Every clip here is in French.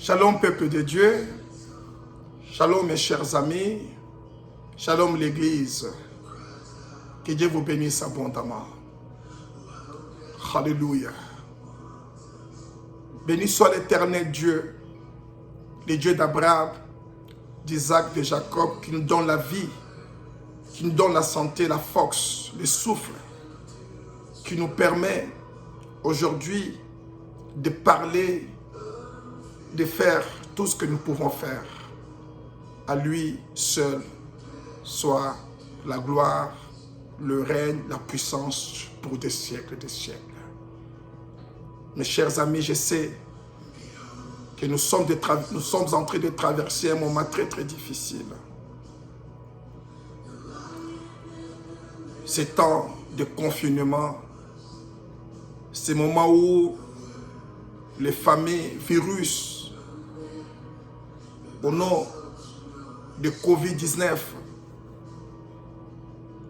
Shalom peuple de Dieu, shalom mes chers amis, shalom l'église, que Dieu vous bénisse abondamment. Alléluia. Béni soit l'éternel Dieu, le Dieu d'Abraham, d'Isaac, de Jacob, qui nous donne la vie, qui nous donne la santé, la force, le souffle, qui nous permet aujourd'hui de parler, de faire tout ce que nous pouvons faire. À lui seul soit la gloire, le règne, la puissance pour des siècles et des siècles. Mes chers amis, je sais que nous sommes en train de traverser un moment très très difficile. Ces temps de confinement, ces moments où les familles, virus, au nom de Covid-19,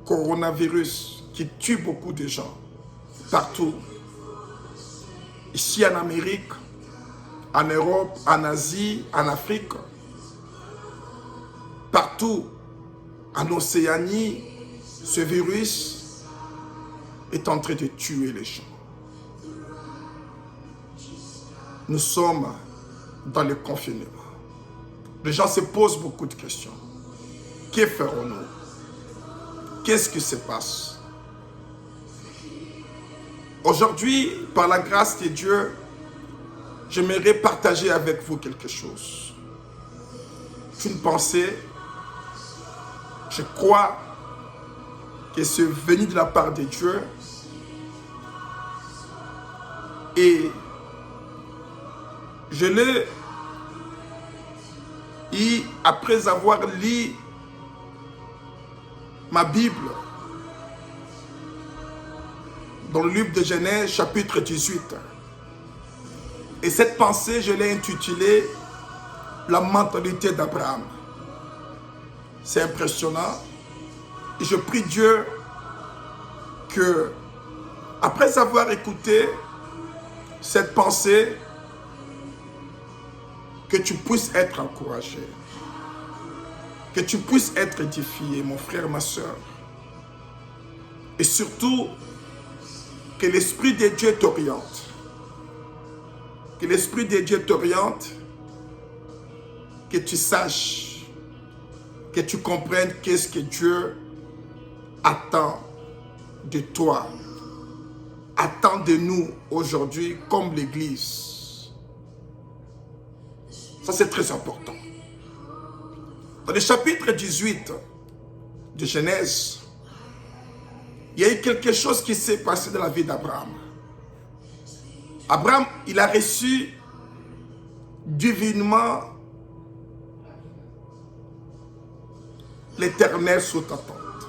coronavirus qui tue beaucoup de gens partout, ici en Amérique, en Europe, en Asie, en Afrique, partout en Océanie, ce virus est en train de tuer les gens. Nous sommes dans le confinement. Les gens se posent beaucoup de questions. Que ferons-nous? Qu'est-ce qui se passe? Aujourd'hui, par la grâce de Dieu, j'aimerais partager avec vous quelque chose. Une pensée, je crois que c'est venu de la part de Dieu. Et je l'ai eu après avoir lu ma Bible dans le livre de Genèse chapitre 18. Et cette pensée, je l'ai intitulée « La mentalité d'Abraham ». C'est impressionnant. Et je prie Dieu que, après avoir écouté cette pensée, que tu puisses être encouragé, que tu puisses être édifié, mon frère, ma soeur. Et surtout, que l'Esprit de Dieu t'oriente. Que l'Esprit de Dieu t'oriente, que tu saches, que tu comprennes qu'est-ce que Dieu attend de toi, attend de nous aujourd'hui comme l'Église. Ça, c'est très important. Dans le chapitre 18 de Genèse, il y a eu quelque chose qui s'est passé dans la vie d'Abraham. Abraham, il a reçu divinement l'Éternel sous ta tente.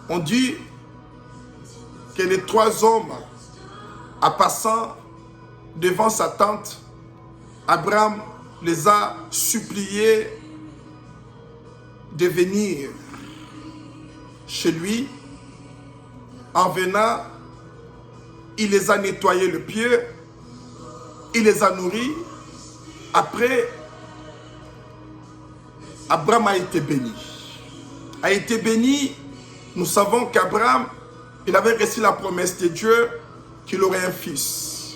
On dit que les trois hommes, en passant devant sa tente, Abraham les a suppliés de venir chez lui. En venant, il les a nettoyés le pied, il les a nourris. Après, Abraham a été béni. A été béni, nous savons qu'Abraham, il avait reçu la promesse de Dieu qu'il aurait un fils.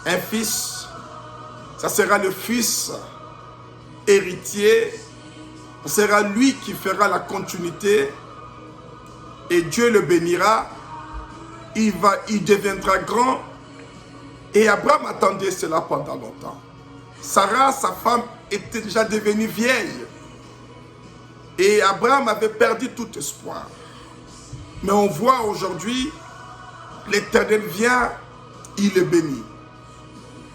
Un fils. Ça sera le fils héritier. Ce sera lui qui fera la continuité. Et Dieu le bénira. Il deviendra grand. Et Abraham attendait cela pendant longtemps. Sarah, sa femme, était déjà devenue vieille. Et Abraham avait perdu tout espoir. Mais on voit aujourd'hui, l'Éternel vient, il le bénit.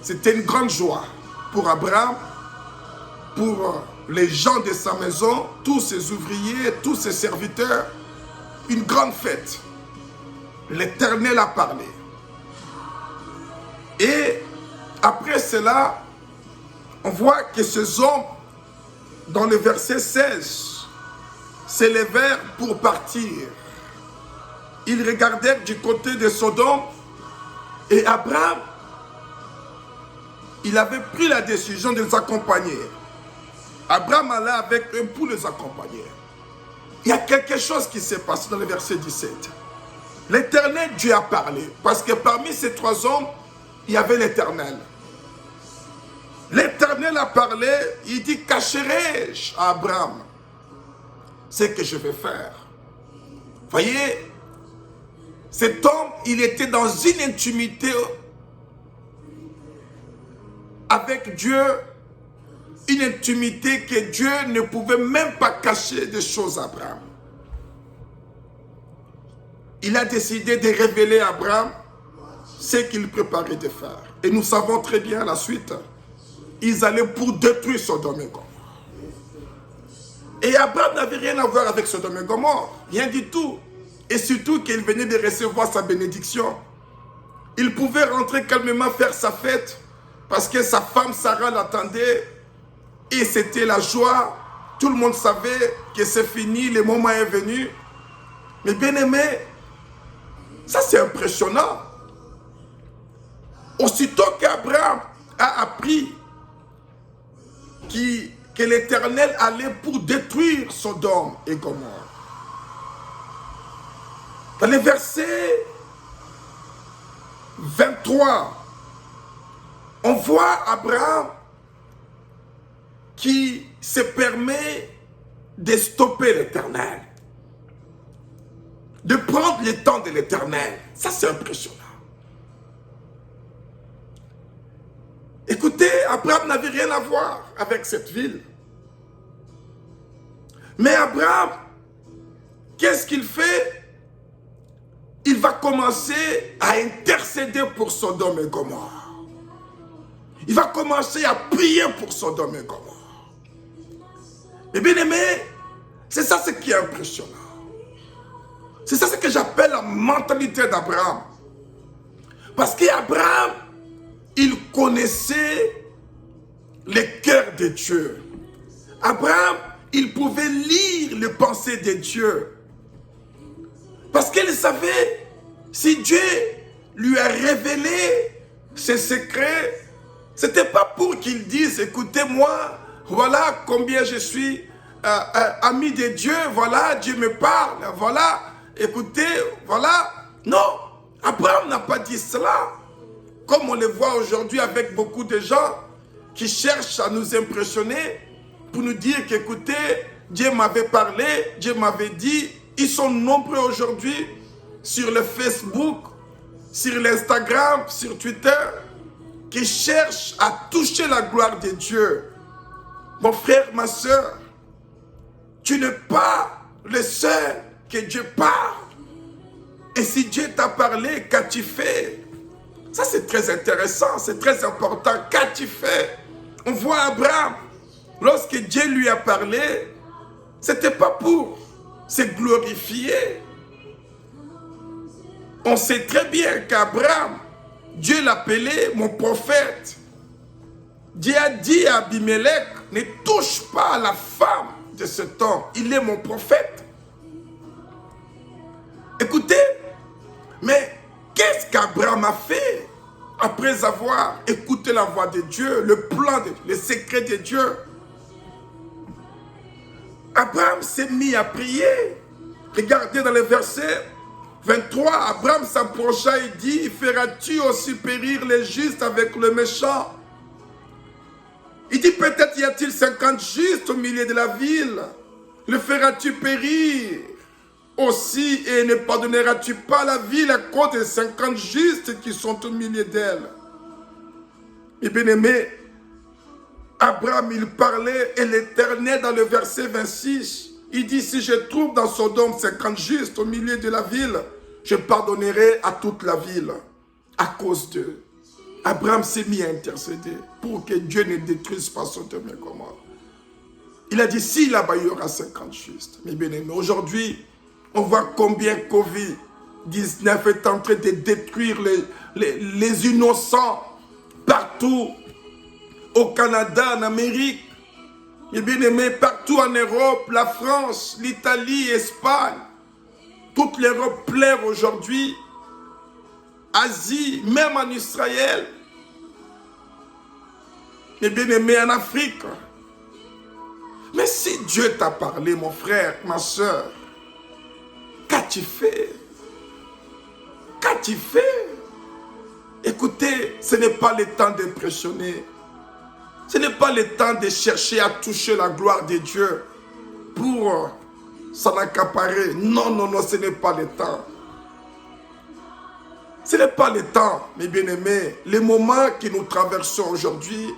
C'était une grande joie pour Abraham, pour les gens de sa maison, tous ses ouvriers, tous ses serviteurs. Une grande fête. L'Éternel a parlé. Et après cela, on voit que ces hommes, dans le verset 16, s'élevèrent pour partir. Ils regardèrent du côté de Sodome et Abraham il avait pris la décision de les accompagner. Abraham allait avec eux pour les accompagner. Il y a quelque chose qui s'est passé dans le verset 17. L'Éternel Dieu a parlé, parce que parmi ces 3 hommes, il y avait l'Éternel. L'Éternel a parlé, il dit, cacherai-je à Abraham ce que je vais faire. Voyez, cet homme, il était dans une intimité avec Dieu, une intimité que Dieu ne pouvait même pas cacher des choses à Abraham. Il a décidé de révéler à Abraham ce qu'il préparait de faire. Et nous savons très bien la suite. Ils allaient pour détruire Sodome et Gomorrhe. Et Abraham n'avait rien à voir avec Sodome et Gomorrhe. Rien du tout. Et surtout qu'il venait de recevoir sa bénédiction. Il pouvait rentrer calmement faire sa fête parce que sa femme Sarah l'attendait. Et c'était la joie. Tout le monde savait que c'est fini, le moment est venu. Mais bien aimé, ça c'est impressionnant. Aussitôt qu'Abraham a appris que l'Éternel allait pour détruire Sodome et Gomorrhe. Dans le verset 23, on voit Abraham qui se permet de stopper l'Éternel, de prendre le temps de l'Éternel. Ça, c'est impressionnant. Écoutez, Abraham n'avait rien à voir avec cette ville. Mais Abraham, qu'est-ce qu'il fait? Il va commencer à intercéder pour Sodome et Gomorrhe. Il va commencer à prier pour Sodome et Gomorrhe. Et bien aimé, c'est ça ce qui est impressionnant. C'est ça ce que j'appelle la mentalité d'Abraham. Parce qu'Abraham, il connaissait le cœur de Dieu. Abraham, il pouvait lire les pensées de Dieu. Parce qu'il savait, si Dieu lui a révélé ses secrets, ce n'était pas pour qu'il dise, écoutez-moi, voilà combien je suis ami de Dieu, voilà, Dieu me parle, voilà, écoutez, voilà. Non, Abraham n'a pas dit cela. Comme on le voit aujourd'hui avec beaucoup de gens qui cherchent à nous impressionner pour nous dire qu'écoutez, Dieu m'avait parlé, Dieu m'avait dit. Ils sont nombreux aujourd'hui sur le Facebook, sur l'Instagram, sur Twitter, qui cherchent à toucher la gloire de Dieu. Mon frère, ma soeur, tu n'es pas le seul que Dieu parle. Et si Dieu t'a parlé, qu'as-tu fait? Ça, c'est très intéressant, c'est très important. Qu'as-tu fait? On voit Abraham, lorsque Dieu lui a parlé, ce n'était pas pour se glorifier. On sait très bien qu'Abraham, Dieu l'appelait mon prophète. Dieu a dit à Abimelech, ne touche pas à la femme de cet homme, il est mon prophète. Écoutez, mais qu'est-ce qu'Abraham a fait après avoir écouté la voix de Dieu, le plan, le secret de Dieu? Abraham s'est mis à prier. Regardez dans le verset 23, Abraham s'approcha et dit, feras-tu aussi périr les justes avec le méchant? Il dit, peut-être y a-t-il 50 justes au milieu de la ville. Le feras-tu périr aussi et ne pardonneras-tu pas la ville à cause des 50 justes qui sont au milieu d'elle? Et bien aimé, Abraham, il parlait et l'Éternel dans le verset 26, il dit, si je trouve dans Sodome 50 justes au milieu de la ville, je pardonnerai à toute la ville à cause d'eux. Abraham s'est mis à intercéder pour que Dieu ne détruise pas Sodome et Gomorrhe. Il a dit, si là-bas il y aura 50 justes. Mais bien aimé, aujourd'hui, on voit combien Covid-19 est en train de détruire les innocents partout. Au Canada, en Amérique, et bien aimé, partout en Europe, la France, l'Italie, l'Espagne, toute l'Europe pleure aujourd'hui, Asie, même en Israël. mes bien-aimés, en Afrique. Mais si Dieu t'a parlé, mon frère, ma soeur, qu'as-tu fait? Qu'as-tu fait? Écoutez, ce n'est pas le temps d'impressionner. Ce n'est pas le temps de chercher à toucher la gloire de Dieu pour s'en accaparer. Non, non, non, ce n'est pas le temps. Ce n'est pas le temps, mes bien-aimés. Le moment que nous traversons aujourd'hui,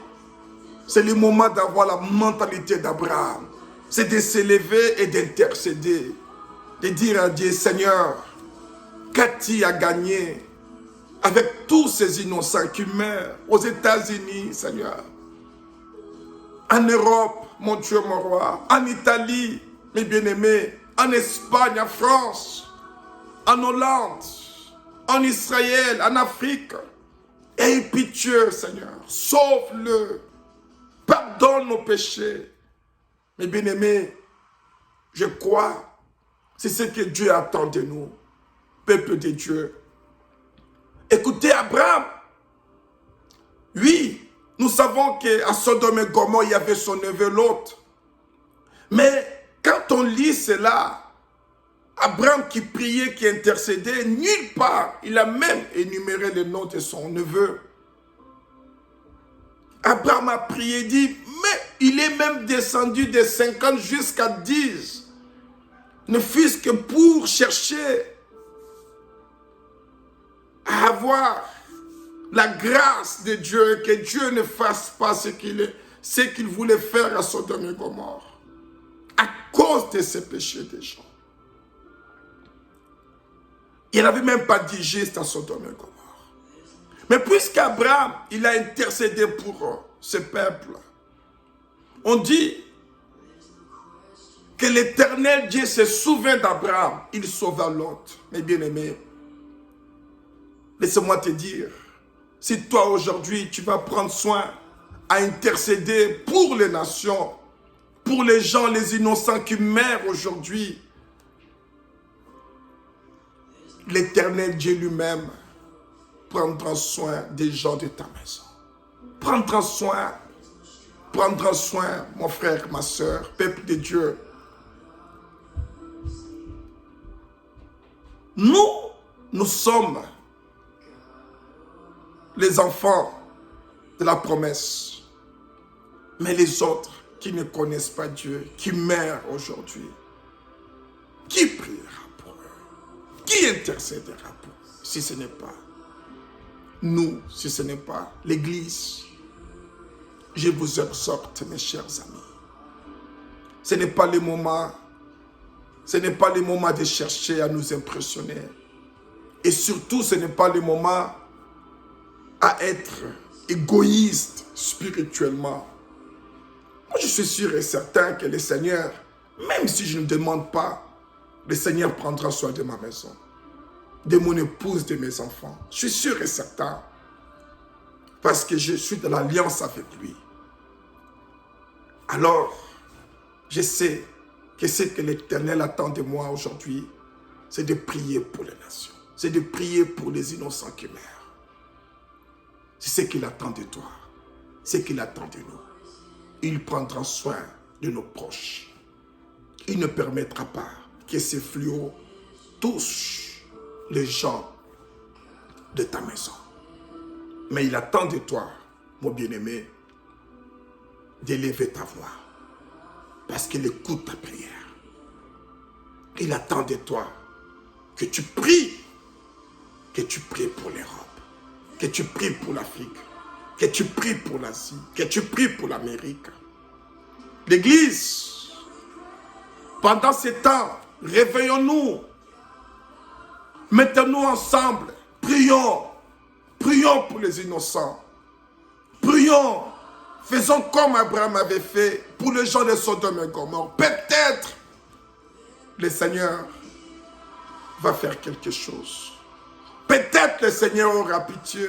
c'est le moment d'avoir la mentalité d'Abraham. C'est de s'élever et d'intercéder. De dire à Dieu, Seigneur, qu'as-tu à gagner avec tous ces innocents qui meurent aux États-Unis, Seigneur? En Europe, mon Dieu, mon roi. En Italie, mes bien-aimés. En Espagne, en France. En Hollande. En Israël, en Afrique. Aie pitié, Seigneur. Sauve-le. Pardonne nos péchés. Mes bien-aimés, je crois, c'est ce que Dieu attend de nous, peuple de Dieu. Écoutez Abraham. Oui, nous savons qu'à Sodome et Gomorrhe, il y avait son neveu Lot. Mais quand on lit cela, Abraham qui priait, qui intercédait, nulle part, il a même énuméré le nom de son neveu. Abraham a prié, dit, mais il est même descendu de 50 jusqu'à 10. Ne fût-ce que pour chercher à avoir la grâce de Dieu et que Dieu ne fasse pas ce qu'il voulait faire à Sodome et Gomorrhe. À cause de ces péchés des gens. Il n'avait même pas dit juste à Sodome et Gomorrhe. Mais puisqu'Abraham, il a intercédé pour ce peuple, on dit que l'Éternel Dieu se souvient d'Abraham. Il sauva Lot. Mes bien-aimés, laisse-moi te dire, si toi aujourd'hui tu vas prendre soin à intercéder pour les nations, pour les gens, les innocents qui meurent aujourd'hui, l'Éternel Dieu lui-même prendra soin des gens de ta maison. Prendra soin, mon frère, ma soeur, peuple de Dieu. Nous sommes les enfants de la promesse. Mais les autres qui ne connaissent pas Dieu, qui meurent aujourd'hui, qui priera pour eux? Qui intercédera pour eux? Si ce n'est pas nous, si ce n'est pas l'Église, je vous exhorte, mes chers amis. Ce n'est pas le moment de chercher à nous impressionner. Et surtout, ce n'est pas le moment à être égoïste spirituellement. Moi, je suis sûr et certain que le Seigneur, même si je ne demande pas, le Seigneur prendra soin de ma maison, de mon épouse, de mes enfants. Je suis sûr et certain. Parce que je suis dans l'alliance avec lui. Alors, je sais que ce que l'Éternel attend de moi aujourd'hui, c'est de prier pour les nations. C'est de prier pour les innocents qui meurent. C'est ce qu'il attend de toi. C'est ce qu'il attend de nous. Il prendra soin de nos proches. Il ne permettra pas que ces fléaux touchent les gens de ta maison. Mais il attend de toi, mon bien-aimé, d'élever ta voix. Parce qu'il écoute ta prière. Il attend de toi que tu pries. Que tu pries pour l'Europe. Que tu pries pour l'Afrique. Que tu pries pour l'Asie. Que tu pries pour l'Amérique. L'Église, pendant ces temps, réveillons-nous. Mettons-nous ensemble. Prions. Prions pour les innocents. Prions. Faisons comme Abraham avait fait pour les gens de Sodome et Gomorrhe. Peut-être le Seigneur va faire quelque chose. Peut-être le Seigneur aura pitié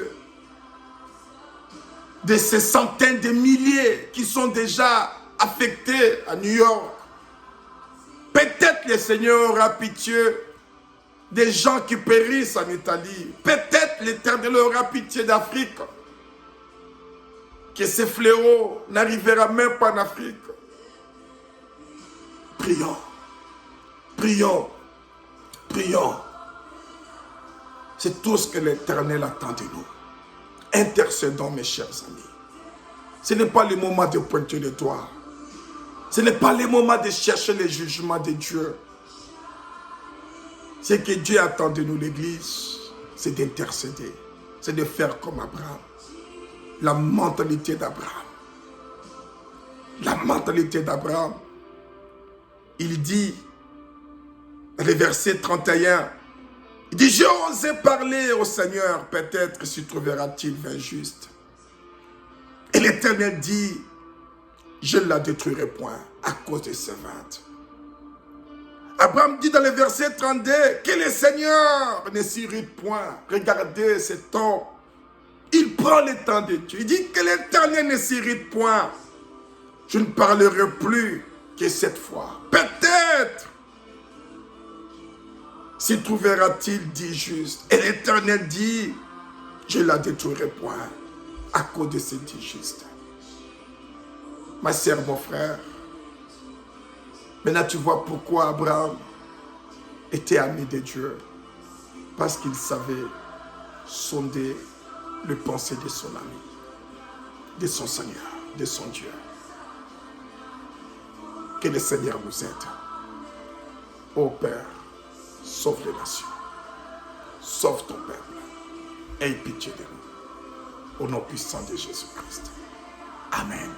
de ces centaines de milliers qui sont déjà affectés à New York. Peut-être le Seigneur aura pitié des gens qui périssent en Italie. Peut-être l'Éternel aura pitié d'Afrique. que ces fléaux n'arrivera même pas en Afrique. Prions, prions, prions. C'est tout ce que l'Éternel attend de nous. Intercédons, mes chers amis. Ce n'est pas le moment de pointer le doigt. Ce n'est pas le moment de chercher les jugements de Dieu. Ce que Dieu attend de nous, l'Église, c'est d'intercéder. C'est de faire comme Abraham. La mentalité d'Abraham. La mentalité d'Abraham. Il dit, dans le verset 31, il dit, j'ai osé parler au Seigneur, peut-être s'y trouvera-t-il vin juste. Et l'Éternel dit, je ne la détruirai point à cause de ses ventes. Abraham dit dans le verset 32, que le Seigneur ne s'irrite point. Regardez cet homme. Il prend le temps de Dieu. Il dit que l'Éternel ne s'irrite point. Je ne parlerai plus que cette fois. Peut-être s'y trouvera-t-il dit juste. Et l'Éternel dit, je ne la détruirai point à cause de ce dit juste. Ma sœur, mon frère, maintenant tu vois pourquoi Abraham était ami de Dieu. Parce qu'il savait sonder le pensée de son ami, de son Seigneur, de son Dieu. Que le Seigneur nous aide. Ô Père, sauve les nations. Sauve ton peuple. Aie pitié de nous. Au nom puissant de Jésus-Christ. Amen.